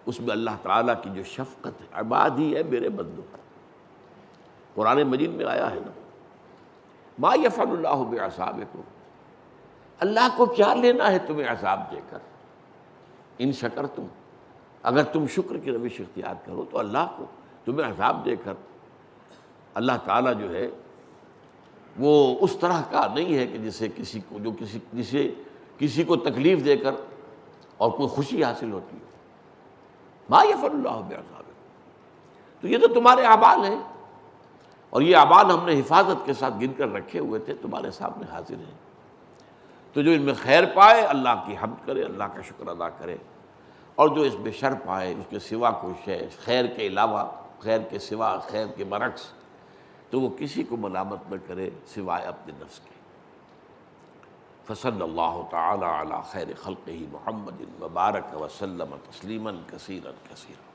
S2: اس میں اللہ تعالیٰ کی جو شفقت ہے، عبادی ہے میرے بندو، قرآن مجید میں آیا ہے نا، ما یفعل اللہ بعذابکم، اللہ کو کیا لینا ہے تمہیں عذاب دے کر، ان شکرتم، اگر تم شکر کی روش اختیار کرو تو اللہ کو تمہیں عذاب دے کر، اللہ تعالیٰ جو ہے وہ اس طرح کا نہیں ہے کہ جسے کسی کو کسی کو تکلیف دے کر اور کوئی خوشی حاصل ہوتی ہے۔ ما یفعل اللہ بعذابکم، تو یہ تو تمہارے اعمال ہیں، اور یہ اعمال ہم نے حفاظت کے ساتھ گن کر رکھے ہوئے تھے، تمہارے سامنے حاضر ہیں۔ تو جو ان میں خیر پائے اللہ کی حمد کرے، اللہ کا شکر ادا کرے، اور جو اس میں شر پائے، اس کے سوا کوئی شے، خیر کے علاوہ، خیر کے سوا، خیر کے برعکس، تو وہ کسی کو ملامت نہ کرے سوائے اپنے نفس کے۔ فصلی اللہ تعالی علی خیر خلقہ محمد وبارک وسلم تسلیما کثیرا کثیرا۔